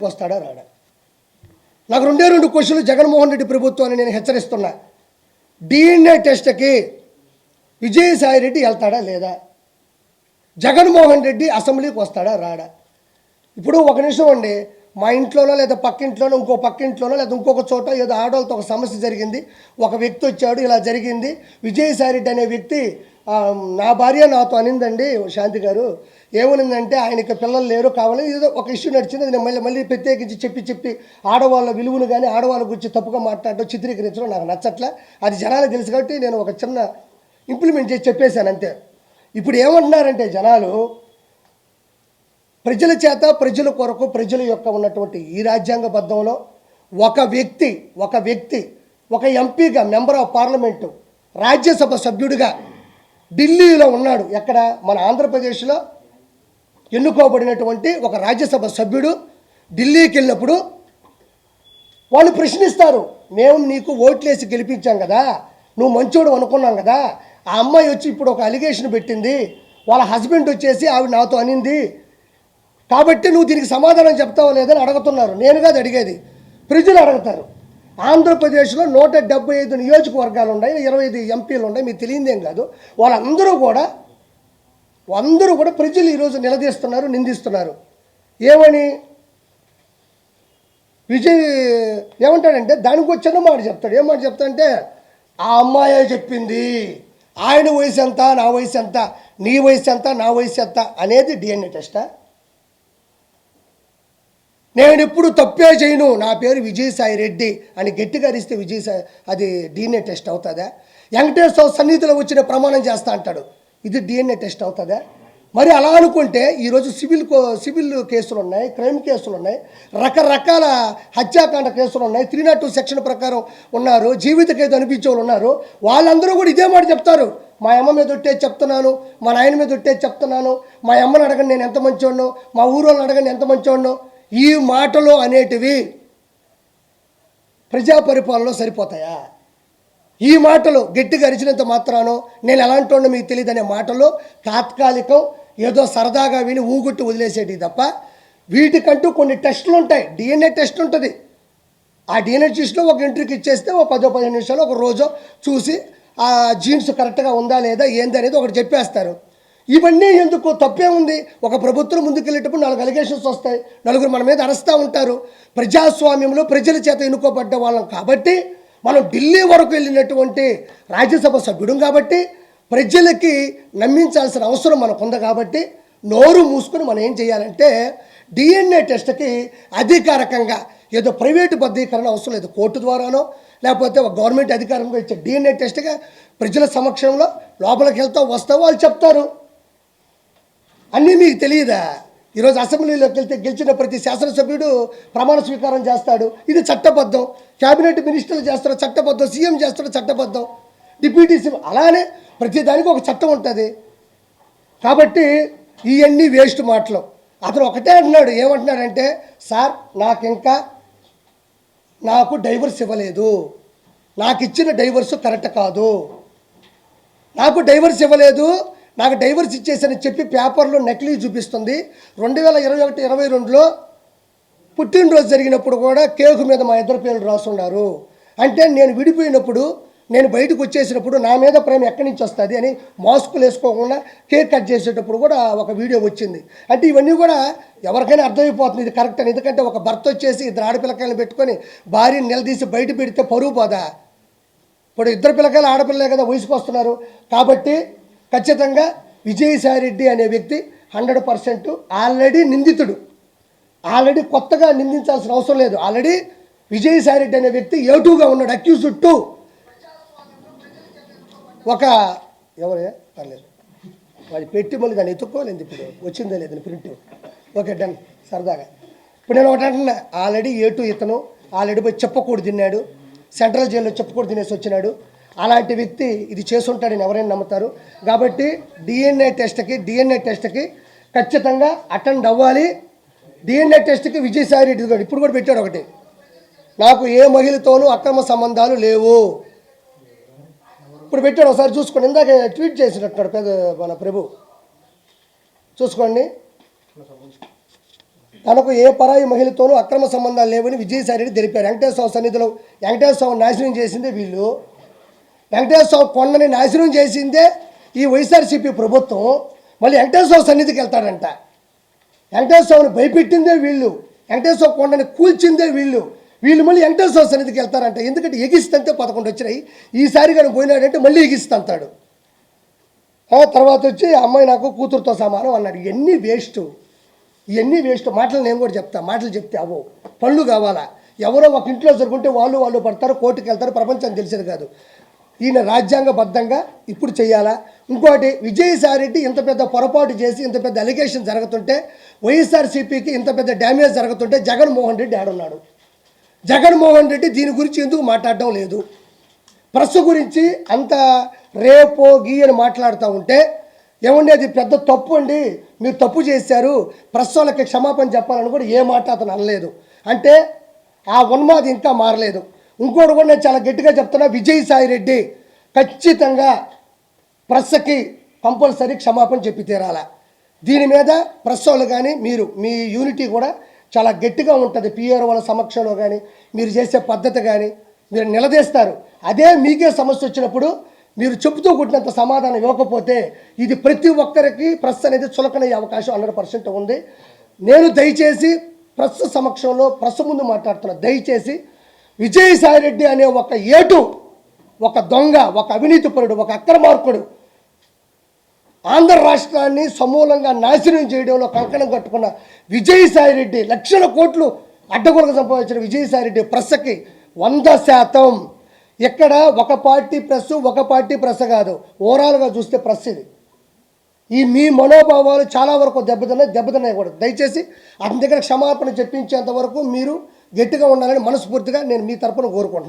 వస్తాడా రాడా? నాకు రెండు క్వశ్చన్లు జగన్మోహన్ రెడ్డి ప్రభుత్వాన్ని నేను హెచ్చరిస్తున్నా. డిఎన్ఏ టెస్ట్కి విజయసాయి రెడ్డి వెళ్తాడా లేదా? జగన్మోహన్ రెడ్డి అసెంబ్లీకి వస్తాడా రాడా? ఇప్పుడు ఒక నిమిషం అండి, మా ఇంట్లోనో లేదా పక్కింట్లోనో ఇంకో పక్కింట్లోనో లేదా ఇంకొక చోట ఏదో ఆడవాళ్ళతో ఒక సమస్య జరిగింది, ఒక వ్యక్తి వచ్చాడు, ఇలా జరిగింది, విజయసాయి రెడ్డి అనే వ్యక్తి నా భార్య నాతో అనిందండి, శాంతి గారు ఏమనిందంటే ఆయనకి పిల్లలు లేరు కావాలి, ఏదో ఒక ఇష్యూ నడిచింది, నేను మళ్ళీ ప్రత్యేకించి చెప్పి ఆడవాళ్ళ విలువను కానీ ఆడవాళ్ళ గురించి తప్పుగా మాట్లాడటం చిత్రీకరించడం నాకు నచ్చట్లే. అది జనాలకు తెలుసు కాబట్టి నేను ఒక చిన్న ఇంప్లిమెంట్ చేసి చెప్పేశాను అంతే. ఇప్పుడు ఏమంటున్నారంటే జనాలు ప్రజల చేత ప్రజల కొరకు ప్రజల యొక్క ఉన్నటువంటి ఈ రాజ్యాంగబద్ధంలో ఒక వ్యక్తి ఒక ఎంపీగా మెంబర్ ఆఫ్ పార్లమెంటు రాజ్యసభ సభ్యుడిగా ఢిల్లీలో ఉన్నాడు. ఎక్కడ? మన ఆంధ్రప్రదేశ్లో ఎన్నుకోబడినటువంటి ఒక రాజ్యసభ సభ్యుడు ఢిల్లీకి వెళ్ళినప్పుడు వాళ్ళు ప్రశ్నిస్తారు, మేము నీకు ఓట్లేసి గెలిపించాం కదా, నువ్వు మంచోడు అనుకున్నాం కదా, ఆ అమ్మాయి వచ్చి ఇప్పుడు ఒక అలిగేషన్ పెట్టింది, వాళ్ళ హస్బెండ్ వచ్చేసి ఆవిడ నాతో అనింది, కాబట్టి నువ్వు దీనికి సమాధానం చెప్తావో లేదని అడుగుతున్నారు. నేను కాదు అడిగేది, ప్రజలు అడుగుతారు. ఆంధ్రప్రదేశ్లో 175 నియోజకవర్గాలు ఉన్నాయి, 25 ఎంపీలు ఉన్నాయి, మీకు తెలియదేం కాదు. వాళ్ళందరూ కూడా ప్రజలు ఈరోజు నిలదీస్తున్నారు, నిందిస్తున్నారు. ఏమని? విజయ్ ఏమంటాడంటే దానికి చిన్న మాట చెప్తాడు. ఏం మాట చెప్తాడంటే, ఆ అమ్మాయే చెప్పింది, ఆయన వయసు ఎంత, నా వయసు ఎంత, నీ వయసు ఎంత, నా వయసు ఎంత అనేది డిఎన్ఏ టెస్టా? నేను ఎప్పుడు తప్పే చేయను, నా పేరు విజయసాయి రెడ్డి అని గట్టిగా అరిస్తే విజయసాయి అది డిఎన్ఏ టెస్ట్ అవుతుందా? వెంకటేశ్వర సన్నిధిలో వచ్చిన ప్రమాణం చేస్తా అంటాడు, ఇది డిఎన్ఏ టెస్ట్ అవుతుందా? మరి అలా అనుకుంటే ఈరోజు సివిల్ కేసులు ఉన్నాయి, క్రైమ్ కేసులు ఉన్నాయి, రకరకాల హత్యాకాండ కేసులు ఉన్నాయి, 302 సెక్షన్ ప్రకారం ఉన్నారు, జీవిత ఖైదు అనిపించే వాళ్ళు ఉన్నారు. వాళ్ళందరూ కూడా ఇదే మాట చెప్తారు, మా అమ్మ మీద ఒట్టేది చెప్తున్నాను, మా నాయన మీద ఒట్టేది చెప్తున్నాను, మా అమ్మని అడగండి నేను ఎంత మంచివాడినో, మా ఊరోళ్ళని అడగండి ఎంత మంచివాడినో. ఈ మాటలు అనేటివి ప్రజా పరిపాలనలో సరిపోతాయా? ఈ మాటలు గట్టిగా అరిచినంత మాత్రానో నేను ఎలాంటి వాడినో మీకు తెలియదు అనే మాటలు తాత్కాలికం, ఏదో సరదాగా విని ఊగుట్టు వదిలేసేటి తప్ప వీటికంటూ కొన్ని టెస్టులు ఉంటాయి. డిఎన్ఏ టెస్ట్ ఉంటుంది. ఆ డిఎన్ఏ టెస్ట్లో ఒక ఎంట్రీకి ఇచ్చేస్తే ఒక 10-15 నిమిషాలు ఒక రోజు చూసి ఆ జీన్స్ కరెక్ట్గా ఉందా లేదా ఏంది అనేది ఒకటి చెప్పేస్తారు. ఇవన్నీ ఎందుకు? తప్పే ఉంది. ఒక ప్రభుత్వం ముందుకెళ్ళేటప్పుడు 4 అలిగేషన్స్ వస్తాయి, నలుగురు మన మీద అరుస్తూ ఉంటారు. ప్రజాస్వామ్యంలో ప్రజల చేత ఎన్నుకోబడ్డ వాళ్ళం కాబట్టి, మనం ఢిల్లీ వరకు వెళ్ళినటువంటి రాజ్యసభ సభ్యుడు కాబట్టి, ప్రజలకి నమ్మించాల్సిన అవసరం మనకు ఉంది కాబట్టి నోరు మూసుకొని మనం ఏం చేయాలంటే డిఎన్ఏ టెస్ట్కి అధికారికంగా ఏదో ప్రైవేటు బద్దీకరణ అవసరం లేదు, కోర్టు ద్వారానో లేకపోతే ఒక గవర్నమెంట్ అధికారంగా ఇచ్చే డిఎన్ఏ టెస్ట్గా ప్రజల సమక్షంలో లోపలికి వస్తావు వాళ్ళు చెప్తారు. అన్నీ మీకు తెలియదా? ఈరోజు అసెంబ్లీలోకి వెళ్తే గెలిచిన ప్రతి శాసనసభ్యుడు ప్రమాణ స్వీకారం చేస్తాడు, ఇది చట్టబద్ధం. క్యాబినెట్ మినిస్టర్లు చేస్తారు చట్టబద్ధం, సీఎం చేస్తాడు చట్టబద్ధం, డిప్యూటీ సీఎం, అలానే ప్రతిదానికి ఒక చట్టం ఉంటుంది. కాబట్టి ఇవన్నీ వేస్ట్ మాటలు. అతను ఒకటే అంటున్నాడు, ఏమంటున్నాడంటే, సార్ నాకు డైవర్స్ ఇవ్వలేదు, నాకు ఇచ్చిన డైవర్స్ కరెక్ట్ కాదు, నాకు డైవర్స్ ఇవ్వలేదు, నాకు డైవర్స్ ఇచ్చేసని చెప్పి పేపర్లో నకిలీ చూపిస్తుంది. 2021-22లో పుట్టినరోజు జరిగినప్పుడు కూడా కేకు మీద మా ఇద్దరు పేర్లు రాసున్నారు. అంటే నేను విడిపోయినప్పుడు, నేను బయటకు వచ్చేసినప్పుడు నా మీద ప్రేమ ఎక్కడి నుంచి వస్తుంది అని మాస్కులు వేసుకోకుండా కేక్ కట్ చేసేటప్పుడు కూడా ఒక వీడియో వచ్చింది. అంటే ఇవన్నీ కూడా ఎవరికైనా అర్థమైపోతుంది ఇది కరెక్ట్ అని. ఎందుకంటే ఒక భర్త వచ్చేసి 2 ఆడపిల్లకాయలను పెట్టుకొని భార్యని నిలదీసి బయట పెడితే పరువు పోదా? ఇప్పుడు 2 పిల్లకాయలు ఆడపిల్లలే కదా వయసుకు వస్తున్నారు. కాబట్టి ఖచ్చితంగా విజయసాయి రెడ్డి అనే వ్యక్తి 100% ఆల్రెడీ నిందితుడు. ఆల్రెడీ కొత్తగా నిందించాల్సిన అవసరం లేదు. ఆల్రెడీ విజయసాయి రెడ్డి అనే వ్యక్తి A2గా ఉన్నాడు, అక్యూజ్డ్ 2. ఒక ఎవరే పర్లేదు వాడి పెట్టి మళ్ళీ దాన్ని ఎత్తుక్కోలేదు, ఇప్పుడు వచ్చిందే లేదని ప్రింట్. ఓకే డన్, సరదాగా. ఇప్పుడు నేను ఒకటి అంటున్నా, ఆల్రెడీ A2 ఇతను ఆల్రెడీ పోయి చెప్పకూడదు తిన్నాడు, సెంట్రల్ జైల్లో చెప్పకూడదు తినేసి వచ్చినాడు. అలాంటి వ్యక్తి ఇది చేసుంటాడని ఎవరైనా నమ్ముతారు. కాబట్టి డిఎన్ఏ టెస్ట్కి ఖచ్చితంగా అటెండ్ అవ్వాలి. డిఎన్ఏ టెస్ట్కి విజయసాయి రెడ్డి గారు ఇప్పుడు కూడా పెట్టాడు ఒకటి, నాకు ఏ మహిళతోనూ అక్రమ సంబంధాలు లేవు ఇప్పుడు పెట్టాడు. ఒకసారి చూసుకోండి, ఇందాక ట్వీట్ చేసినట్టున్నాడు మన ప్రభు, చూసుకోండి. తనకు ఏ పరాయి మహిళతోనూ అక్రమ సంబంధాలు లేవని విజయసాయిరెడ్డి తెలిపారు. వెంకటేశ్వర సన్నిధిలో వెంకటేశ్వర నాశనం చేసిందే వీళ్ళు. వెంకటేశ్వర కొండని నాశనం చేసిందే ఈ వైఎస్ఆర్సీపీ ప్రభుత్వం. మళ్ళీ వెంకటేశ్వర సన్నిధికి వెళ్తాడంట. వెంకటేశ్వరని భయపెట్టిందే వీళ్ళు, వెంకటేశ్వర కొండని కూల్చిందే వీళ్ళు. వీళ్ళు మళ్ళీ వెంకటేశ్వర సన్నిధికి వెళ్తారంట. ఎందుకంటే ఎగిస్తంతే 11 వచ్చినాయి. ఈసారి కానీ పోయినాడంటే మళ్ళీ ఎగిస్తంతాడు. తర్వాత వచ్చి అమ్మాయి నాకు కూతురుతో సమానం అన్నాడు. ఇవన్నీ వేస్ట్ మాటలు. నేను కూడా చెప్తా, మాటలు చెప్తే అవో, పనులు కావాలా. ఎవరో ఒక ఇంట్లో జరుగుంటే వాళ్ళు పడతారు, కోర్టుకు వెళ్తారు, ప్రపంచం తెలిసేది కాదు. ఈయన రాజ్యాంగబద్ధంగా ఇప్పుడు చేయాలా. ఇంకోటి, విజయసాయిరెడ్డి ఇంత పెద్ద పొరపాటు చేసి ఇంత పెద్ద అలిగేషన్ జరుగుతుంటే, వైఎస్ఆర్సీపీకి ఇంత పెద్ద డ్యామేజ్ జరుగుతుంటే జగన్మోహన్ రెడ్డి ఆడున్నాడు. జగన్మోహన్ రెడ్డి దీని గురించి ఎందుకు మాట్లాడడం లేదు? ప్రెస్ గురించి అంత రేపో గీయని మాట్లాడుతూ ఉంటే, ఏమండి అది పెద్ద తప్పు అండి, మీరు తప్పు చేశారు, ప్రెస్ వాళ్ళకి క్షమాపణ చెప్పాలని కూడా ఏ మాట అతను అనలేదు. అంటే ఆ ఉన్మాది ఇంకా మారలేదు. ఇంకోటి కూడా నేను చాలా గట్టిగా చెప్తున్నా, విజయసాయిరెడ్డి ఖచ్చితంగా ప్రెస్కి కంపల్సరీ క్షమాపణ చెప్పి తీరాల. దీని మీద ప్రెస్ వాళ్ళు కానీ మీ యూనిటీ కూడా చాలా గట్టిగా ఉంటుంది. పిఆర్ వాళ్ళ సమక్షంలో కానీ మీరు చేసే పద్ధతి కానీ మీరు నిలదీస్తారు. అదే మీకే సమస్య వచ్చినప్పుడు మీరు చెబుతూ కొట్టినంత సమాధానం ఇవ్వకపోతే ఇది ప్రతి ఒక్కరికి ప్రెస్ అనేది చులకనయ్యే అవకాశం 100% ఉంది. నేను దయచేసి ప్రెస్ సమక్షంలో ప్రెస్ ముందు మాట్లాడుతున్నా. దయచేసి విజయసాయిరెడ్డి అనే ఒక ఏటు, ఒక దొంగ, ఒక అవినీతిపరుడు, ఒక అక్రమార్కుడు ఆంధ్ర రాష్ట్రాన్ని సమూలంగా నాశనం చేయడంలో కంకణం కట్టుకున్న విజయసాయిరెడ్డి, లక్షల కోట్లు అడ్డగోలుగా సంపాదించిన విజయసాయిరెడ్డి ప్రెస్కి 100% ఇక్కడ ఒక పార్టీ ప్రెస్ కాదు, ఓవరాల్గా చూస్తే ప్రెస్ ఇది. మీ మనోభావాలు చాలా వరకు దెబ్బతిన్నాయి కూడా. దయచేసి అతని దగ్గర క్షమాపణ చెప్పించేంత వరకు మీరు గట్టిగా ఉండాలని మనస్ఫూర్తిగా నేను మీ తరపున కోరుకుంటున్నాను.